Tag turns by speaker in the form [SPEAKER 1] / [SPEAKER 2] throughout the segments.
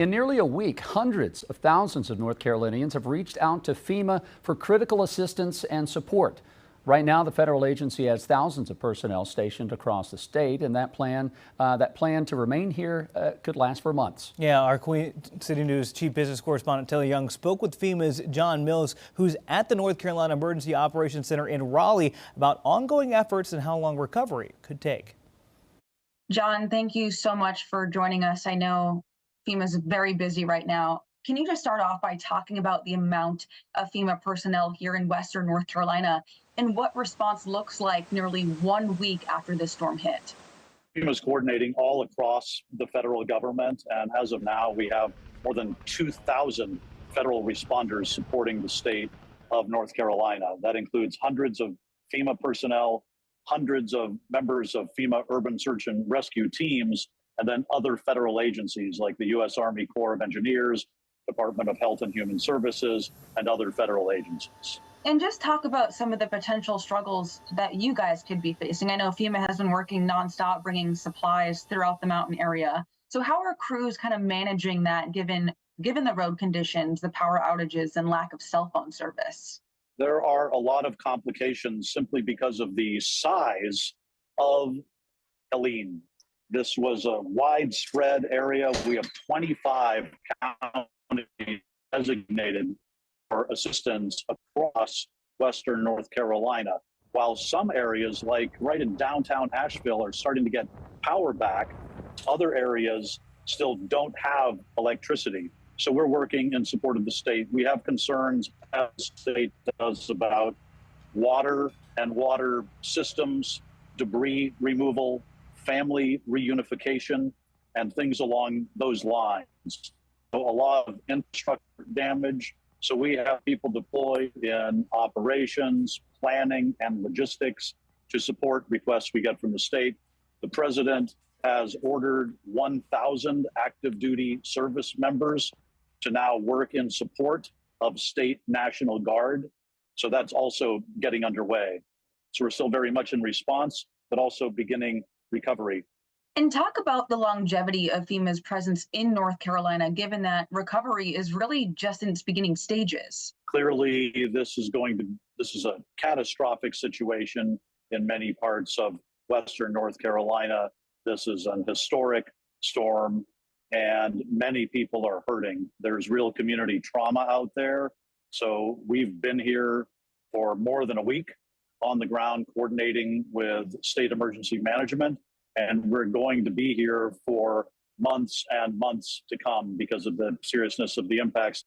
[SPEAKER 1] In nearly a week, hundreds of thousands of North Carolinians have reached out to FEMA for critical assistance and support. Right now, the federal agency has thousands of personnel stationed across the state, and that plan to remain here could last for months.
[SPEAKER 2] Yeah, our Queen City News chief business correspondent Taylor Young spoke with FEMA's John Mills, who's at the North Carolina Emergency Operations Center in Raleigh, about ongoing efforts and how long recovery could take.
[SPEAKER 3] John, thank you so much for joining us. I know FEMA's very busy right now. Can you just start off by talking about the amount of FEMA personnel here in Western North Carolina and what response looks like nearly 1 week after this storm hit?
[SPEAKER 4] FEMA is coordinating all across the federal government, and as of now, we have more than 2,000 federal responders supporting the state of North Carolina. That includes hundreds of FEMA personnel, hundreds of members of FEMA urban search and rescue teams, and then other federal agencies like the U.S. Army Corps of Engineers, Department of Health and Human Services, and other federal agencies.
[SPEAKER 3] And just talk about some of the potential struggles that you guys could be facing. I know FEMA has been working nonstop, bringing supplies throughout the mountain area. So how are crews kind of managing that given the road conditions, the power outages, and lack of cell phone service?
[SPEAKER 4] There are a lot of complications simply because of the size of Helene. This was a widespread area. We have 25 counties designated for assistance across Western North Carolina, while some areas, like right in downtown Asheville, are starting to get power back. Other areas still don't have electricity. So we're working in support of the state. We have concerns, as the state does, about water and water systems, debris removal, family reunification, and things along those lines. So a lot of infrastructure damage. So we have people deployed in operations, planning, and logistics to support requests we get from the state. The president has ordered 1,000 active duty service members to now work in support of state National Guard. So that's also getting underway. So we're still very much in response, but also beginning recovery.
[SPEAKER 3] And talk about the longevity of FEMA's presence in North Carolina, given that recovery is really just in its beginning stages.
[SPEAKER 4] Clearly, this is a catastrophic situation in many parts of Western North Carolina. This is an historic storm, and many people are hurting. There's real community trauma out there. So we've been here for more than a week on the ground coordinating with state emergency management. And we're going to be here for months and months to come because of the seriousness of the impacts.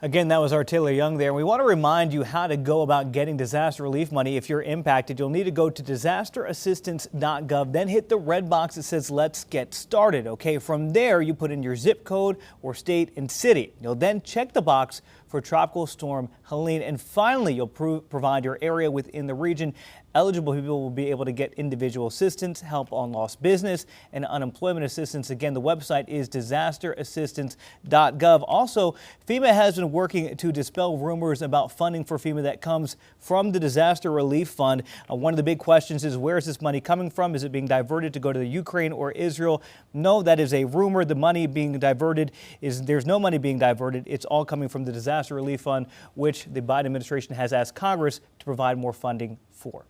[SPEAKER 2] Again, that was our Taylor Young there. We want to remind you how to go about getting disaster relief money. If you're impacted, you'll need to go to disasterassistance.gov, then hit the red box that says let's get started. Okay, from there you put in your zip code or state and city. You'll then check the box for Tropical Storm Helene, and finally you'll provide your area within the region. Eligible people will be able to get individual assistance, help on lost business, and unemployment assistance. Again, the website is disasterassistance.gov. Also, FEMA has been working to dispel rumors about funding for FEMA that comes from the Disaster Relief Fund. One of the big questions is, where is this money coming from? Is it being diverted to go to the Ukraine or Israel? No, that is a rumor. The money being diverted there's no money being diverted. It's all coming from the Disaster Relief Fund, which the Biden administration has asked Congress to provide more funding for.